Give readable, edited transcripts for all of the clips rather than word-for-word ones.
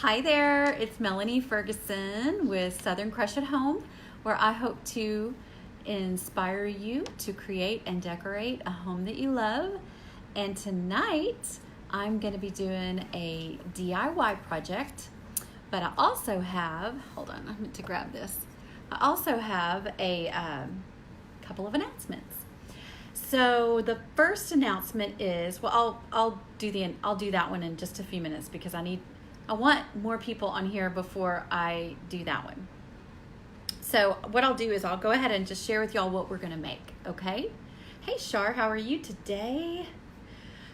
Hi there, it's Melanie Ferguson with Southern Crush at Home, where I hope to inspire you to create and decorate a home that you love. And tonight, I'm going to be doing a DIY project, but I also have, hold on, I meant to grab this. I also have a couple of announcements. So the first announcement is, well, I'll do that one in just a few minutes because I want more people on here before I do that one. So what I'll do is I'll go ahead and just share with y'all what we're gonna make, okay? Hey Shar, how are you today?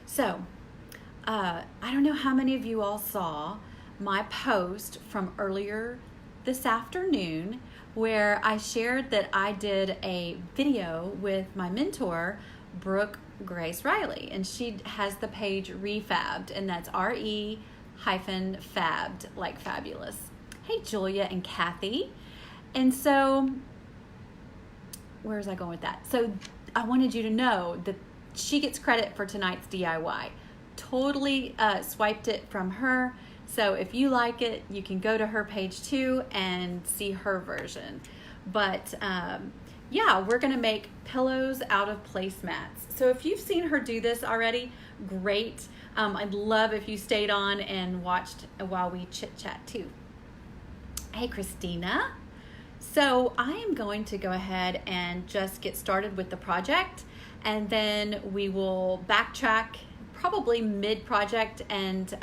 So, I don't know how many of you all saw my post from earlier this afternoon where I shared that I did a video with my mentor, Brooke Grace Riley, and she has the page Refabbed, and that's RE-fabbed, like fabulous. Hey Julia and Kathy. And so, where was I going with that? So I wanted you to know that she gets credit for tonight's DIY. Totally swiped it from her. So if you like it, you can go to her page too and see her version. But yeah, we're gonna make pillows out of placemats. So if you've seen her do this already, great. I'd love if you stayed on and watched while we chit chat too. Hey Christina. So I am going to go ahead and just get started with the project, and then we will backtrack probably mid-project and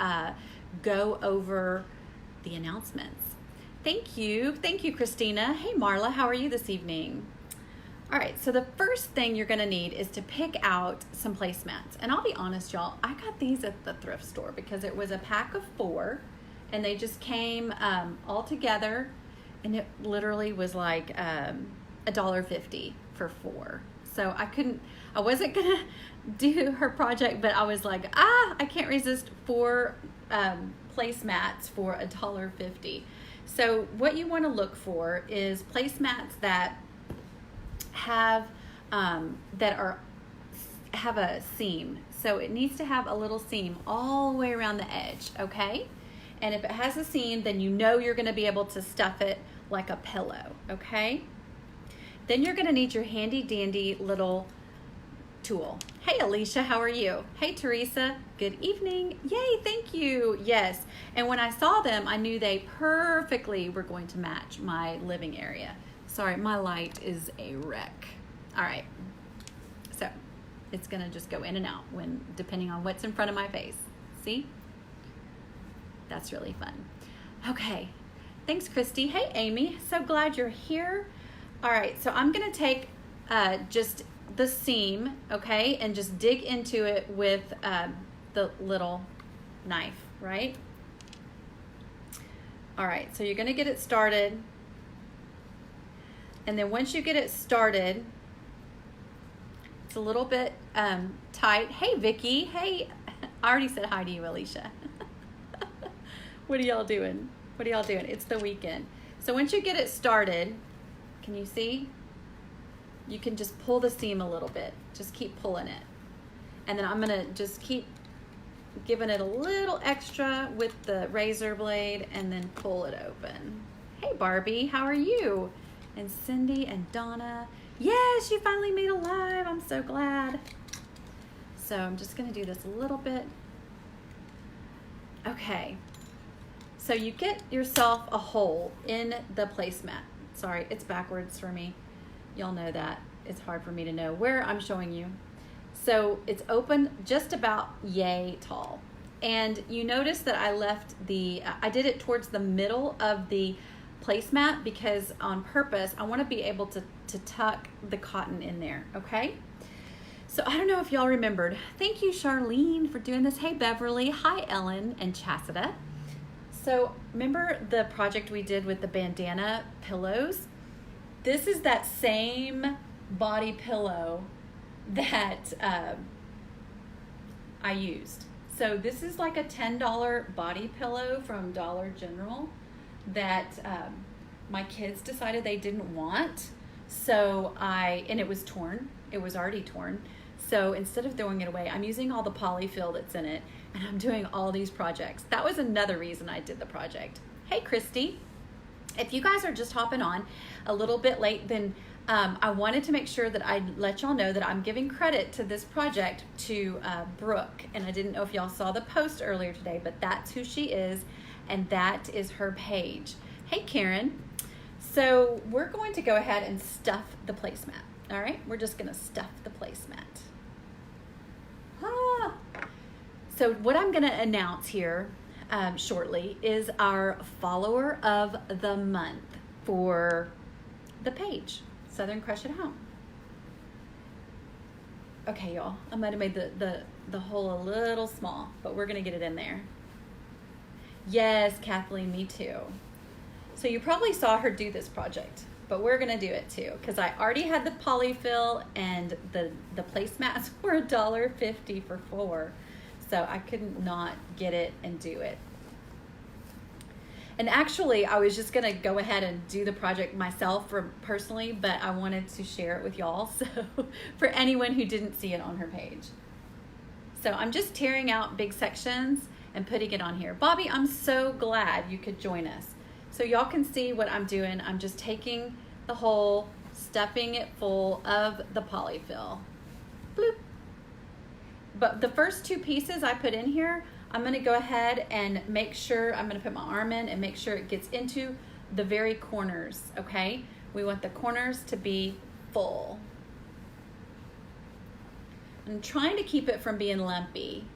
go over the announcements. Thank you Christina. Hey Marla, how are you this evening? All right, so the first thing you're gonna need is to pick out some placemats. And I'll be honest, y'all, I got these at the thrift store because it was a pack of 4 and they just came all together, and it literally was like $1.50 for 4. So I wasn't gonna do her project, but I was like, I can't resist 4 placemats for $1.50. So what you want to look for is placemats that have a seam. So it needs to have a little seam all the way around the edge, okay? And if it has a seam, then you know you're going to be able to stuff it like a pillow, okay? Then you're going to need your handy dandy little tool. Hey Alicia, how are you? Hey Teresa, good evening. Yay, thank you. Yes, and when I saw them, I knew they perfectly were going to match my living area. Sorry, my light is a wreck. All right, so it's gonna just go in and out depending on what's in front of my face. See? That's really fun. Okay, thanks Christy. Hey Amy, so glad you're here. All right, so I'm gonna take just the seam, okay, and just dig into it with the little knife, right? All right, so you're gonna get it started, and then once you get it started, it's a little bit tight. Hey Vicky, hey, I already said hi to you, Alicia. What are y'all doing? What are y'all doing? It's the weekend. So once you get it started, can you see? You can just pull the seam a little bit. Just keep pulling it. And then I'm gonna just keep giving it a little extra with the razor blade and then pull it open. Hey Barbie, how are you? And Cindy and Donna. Yes, you finally made it live. I'm so glad. So I'm just gonna do this a little bit. Okay. So you get yourself a hole in the placemat. Sorry, it's backwards for me. Y'all know that. It's hard for me to know where I'm showing you. So it's open just about yay tall. And you notice that I left I did it towards the middle of the placemat because on purpose, I want to be able to tuck the cotton in there, okay? So I don't know if y'all remembered. Thank you, Charlene, for doing this. Hey, Beverly. Hi, Ellen and Chastita. So remember the project we did with the bandana pillows? This is that same body pillow that I used. So this is like a $10 body pillow from Dollar General that my kids decided they didn't want. So and it was torn. It was already torn. So instead of throwing it away, I'm using all the polyfill that's in it. and I'm doing all these projects. That was another reason I did the project. Hey, Christy. If you guys are just hopping on a little bit late, then I wanted to make sure that I let y'all know that I'm giving credit to this project to Brooke. And I didn't know if y'all saw the post earlier today, but that's who she is, and that is her page. Hey, Karen. So we're going to go ahead and stuff the placemat. All right, we're just gonna stuff the placemat. So what I'm gonna announce here shortly is our follower of the month for the page, Southern Crush at Home. Okay, y'all, I might have made the hole a little small, but we're gonna get it in there. Yes, Kathleen, me too. So you probably saw her do this project, but we're gonna do it too, because I already had the polyfill and the placemats were $1.50 for 4. So I couldn't not get it and do it. And actually, I was just gonna go ahead and do the project myself personally, but I wanted to share it with y'all, so for anyone who didn't see it on her page. So I'm just tearing out big sections and putting it on here. Bobby, I'm so glad you could join us. So y'all can see what I'm doing. I'm just taking the hole, stuffing it full of the polyfill. Bloop. But the first 2 pieces I put in here, I'm gonna go ahead and make sure, I'm gonna put my arm in and make sure it gets into the very corners, okay? We want the corners to be full. I'm trying to keep it from being lumpy.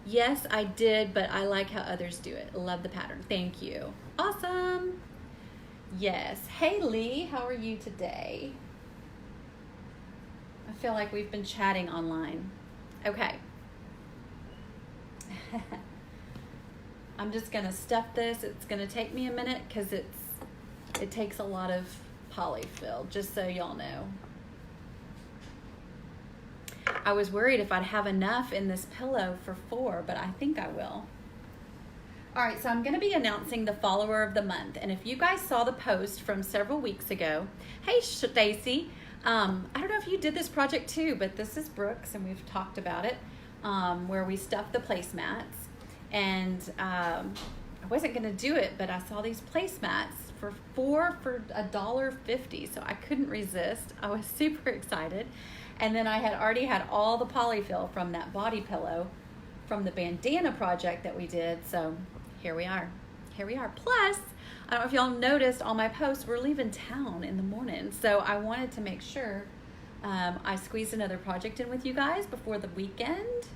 Yes, I did, but I like how others do it. Love the pattern, thank you. Awesome. Yes, hey Lee, how are you today? I feel like we've been chatting online. Okay. I'm just gonna stuff this. It's gonna take me a minute because it takes a lot of polyfill, just so y'all know. I was worried if I'd have enough in this pillow for 4, but I think I will. All right, so I'm gonna be announcing the follower of the month. And if you guys saw the post from several weeks ago, hey Stacy, I don't know if you did this project too, but this is Brooks and we've talked about it, where we stuffed the placemats. And I wasn't gonna do it, but I saw these placemats for 4 for $1.50, so I couldn't resist. I was super excited. And then I had already had all the polyfill from that body pillow from the bandana project that we did, so here we are. Here we are. Plus, I don't know if y'all noticed all my posts, we're leaving town in the morning, so I wanted to make sure I squeezed another project in with you guys before the weekend.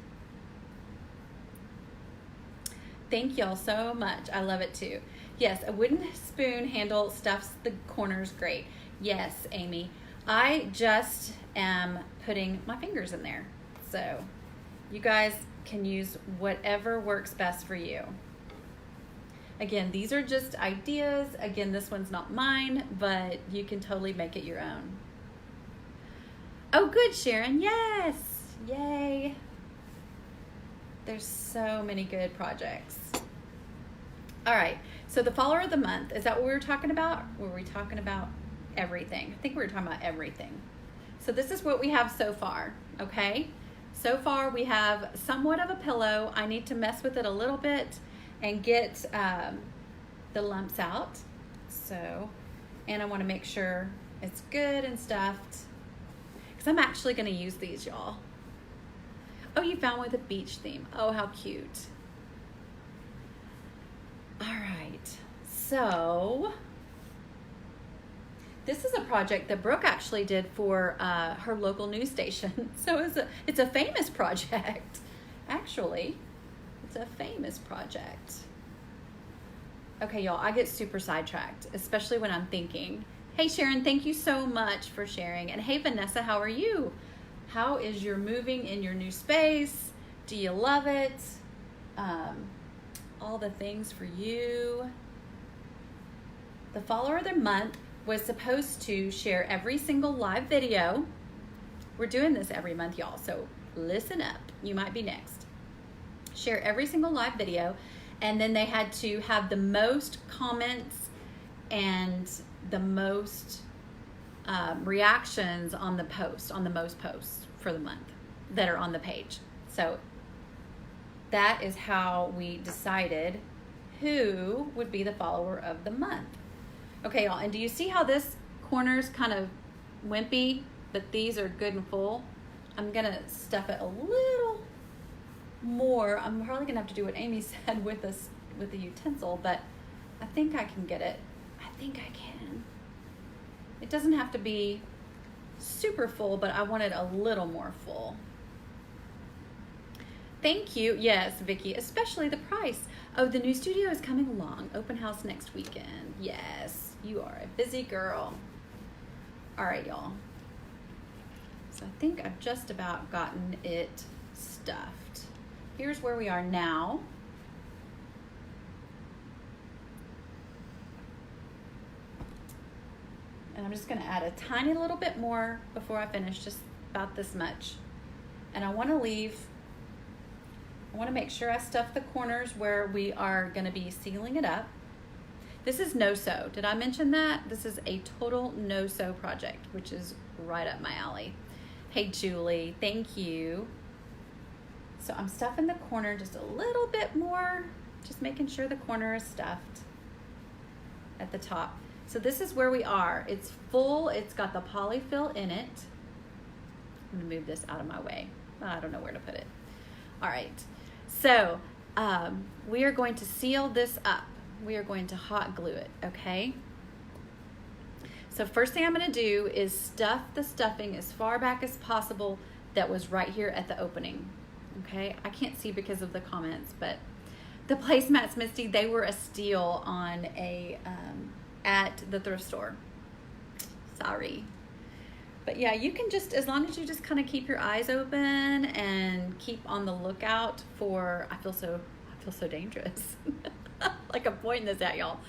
Thank y'all so much. I love it too. Yes, a wooden spoon handle stuffs the corners great. Yes, Amy. I just am putting my fingers in there. So you guys can use whatever works best for you. Again, these are just ideas. Again, this one's not mine, but you can totally make it your own. Oh, good, Sharon. Yes. Yay. There's so many good projects. All right. So the follower of the month, is that what we were talking about? Were we talking about everything? I think we were talking about everything. So this is what we have so far, okay? So far we have somewhat of a pillow. I need to mess with it a little bit and get the lumps out. So, and I want to make sure it's good and stuffed, because I'm actually going to use these, y'all. Oh, you found one with a beach theme. Oh, how cute. All right, so this is a project that Brooke actually did for her local news station. So it's a famous project, actually. It's a famous project. Okay, y'all, I get super sidetracked, especially when I'm thinking. Hey, Sharon, thank you so much for sharing. And hey, Vanessa, how are you? How is your moving in your new space? Do you love it? All the things for you. The follower of the month was supposed to share every single live video. We're doing this every month, y'all, so listen up. You might be next. Share every single live video, and then they had to have the most comments and the most reactions on the post, on the most posts for the month that are on the page. So that is how we decided who would be the follower of the month. Okay, y'all, and do you see how this corner's kind of wimpy, but these are good and full? I'm gonna stuff it a little more. I'm probably gonna have to do what Amy said with the utensil, but I think I can get it. I think I can. It doesn't have to be super full, but I want it a little more full. Thank you. Yes, Vicki, especially the price. Oh, the new studio is coming along. Open house next weekend. Yes, you are a busy girl. All right, y'all. So I think I've just about gotten it stuffed. Here's where we are now. And I'm just gonna add a tiny little bit more before I finish, just about this much. And I wanna make sure I stuff the corners where we are gonna be sealing it up. This is no-sew. Did I mention that? This is a total no-sew project, which is right up my alley. Hey, Julie, thank you. So I'm stuffing the corner just a little bit more, just making sure the corner is stuffed at the top. So this is where we are. It's full, it's got the polyfill in it. I'm gonna move this out of my way. I don't know where to put it. All right, so we are going to seal this up. We are going to hot glue it, okay? So first thing I'm gonna do is stuff the stuffing as far back as possible that was right here at the opening, okay? I can't see because of the comments, but the placemats, Misty, they were a steal on at the thrift store. Sorry. But yeah, you can just, as long as you just kind of keep your eyes open and keep on the lookout for, I feel so dangerous. Like I'm pointing this at y'all.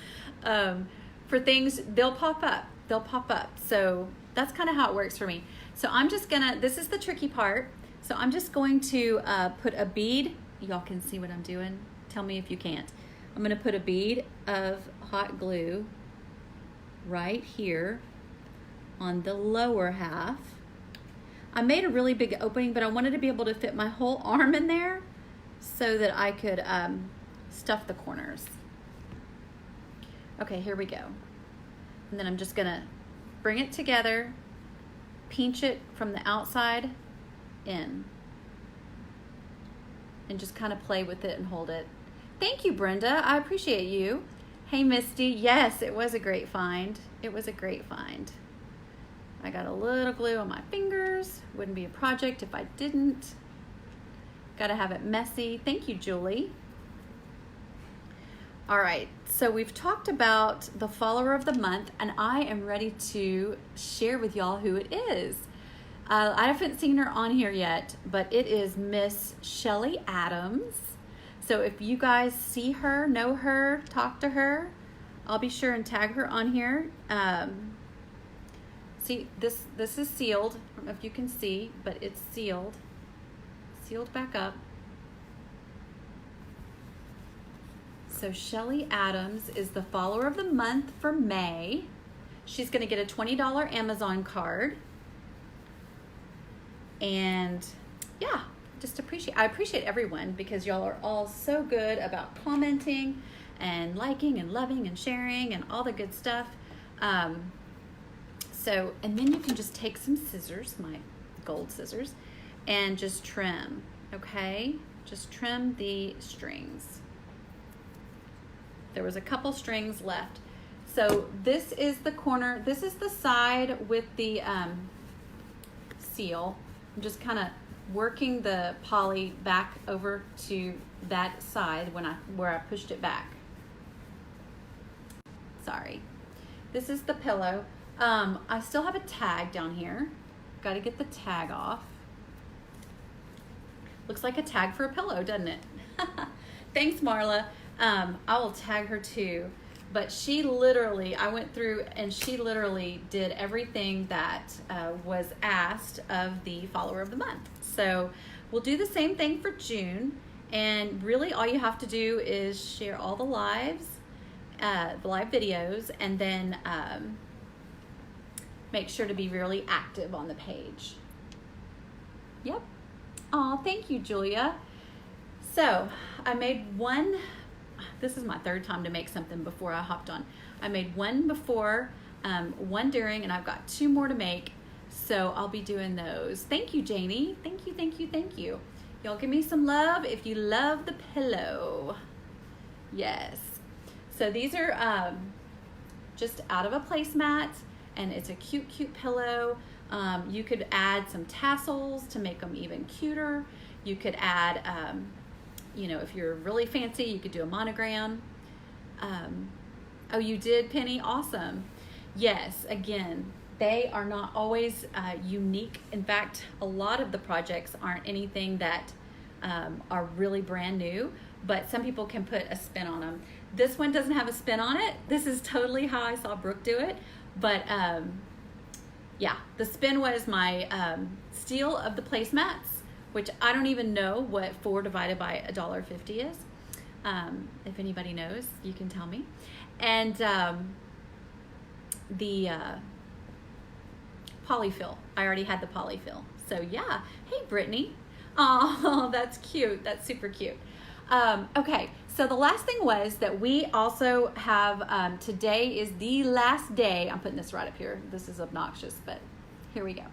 For things, they'll pop up. So that's kind of how it works for me. So I'm just gonna, this is the tricky part. So I'm just going to put a bead. Y'all can see what I'm doing. Tell me if you can't. I'm gonna put a bead of hot glue right here on the lower half. I made a really big opening, but I wanted to be able to fit my whole arm in there so that I could stuff the corners. Okay, here we go. And then I'm just gonna bring it together, pinch it from the outside in, and just kind of play with it and hold it. Thank you, Brenda. I appreciate you. Hey, Misty. Yes, it was a great find. It was a great find. I got a little glue on my fingers. Wouldn't be a project if I didn't. Gotta have it messy. Thank you, Julie. All right, so we've talked about the follower of the month, and I am ready to share with y'all who it is. I haven't seen her on here yet, but it is Miss Shelly Adams. So if you guys see her, know her, talk to her, I'll be sure and tag her on here. See, this is sealed. I don't know if you can see, but it's sealed back up. So Shelly Adams is the follower of the month for May. She's gonna get a $20 Amazon card. And yeah, I appreciate everyone because y'all are all so good about commenting and liking and loving and sharing and all the good stuff. And then you can just take some scissors, my gold scissors, and just trim, okay? Just trim the strings. There was a couple strings left. So this is the corner, this is the side with the seal. I'm just kind of working the poly back over to that side where I pushed it back. Sorry. This is the pillow. I still have a tag down here. Got to get the tag off. Looks like a tag for a pillow, doesn't it? Thanks, Marla. I will tag her too. But I went through and she literally did everything that was asked of the follower of the month. So we'll do the same thing for June. And really all you have to do is share all the live videos, and then make sure to be really active on the page. Yep. Oh, thank you, Julia. So I made one, this is my third time to make something before I hopped on. I made one before, one during, and I've got 2 more to make. So I'll be doing those. Thank you, Janie. Thank you, thank you, thank you. Y'all give me some love if you love the pillow. Yes. So these are just out of a placemat, and it's a cute, cute pillow. You could add some tassels to make them even cuter. You could add, you know, if you're really fancy, you could do a monogram. Oh, you did, Penny? Awesome. Yes, again, they are not always unique. In fact, a lot of the projects aren't anything that are really brand new, but some people can put a spin on them. This one doesn't have a spin on it. This is totally how I saw Brooke do it. But yeah, the spin was my steal of the placemats, which I don't even know what 4 divided by $1.50 is. If anybody knows, you can tell me. And the polyfill. I already had the polyfill. So yeah. Hey, Brittany. Oh, that's cute. That's super cute. Okay, so the last thing was that we also have, today is the last day. I'm putting this right up here. This is obnoxious, but here we go.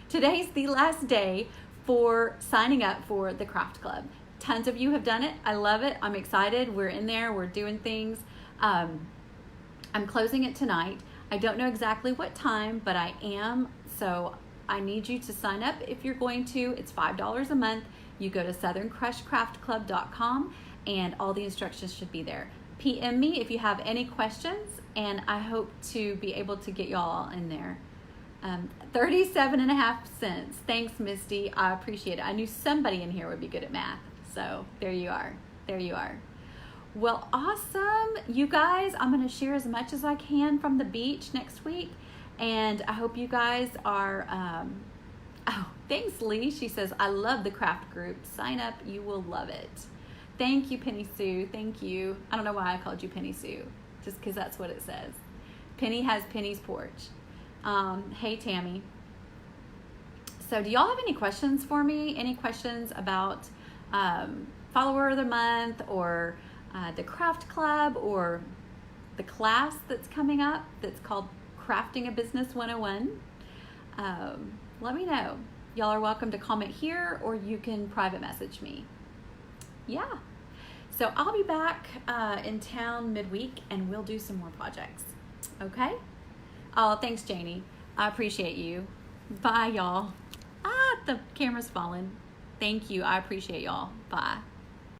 Today's the last day for signing up for the craft club. Tons of you have done it. I love it. I'm excited. We're in there. We're doing things. I'm closing it tonight. I don't know exactly what time, but I am. So I need you to sign up if you're going to. It's $5 a month. You go to southerncrushcraftclub.com and all the instructions should be there. PM me if you have any questions, and I hope to be able to get y'all in there. 37.5 cents. Thanks, Misty. I appreciate it. I knew somebody in here would be good at math. So there you are. There you are. Well, awesome. You guys, I'm going to share as much as I can from the beach next week. And I hope you guys are, oh, thanks, Lee. She says, I love the craft group. Sign up. You will love it. Thank you, Penny Sue. Thank you. I don't know why I called you Penny Sue, just because that's what it says. Penny has Penny's porch. Hey, Tammy. So do y'all have any questions for me? Any questions about follower of the month, or the craft club, or the class that's coming up that's called Crafting a Business 101? Let me know. Y'all are welcome to comment here, or you can private message me. Yeah. So I'll be back in town midweek, and we'll do some more projects. Okay? Oh, thanks, Janie. I appreciate you. Bye, y'all. Ah, the camera's falling. Thank you. I appreciate y'all. Bye.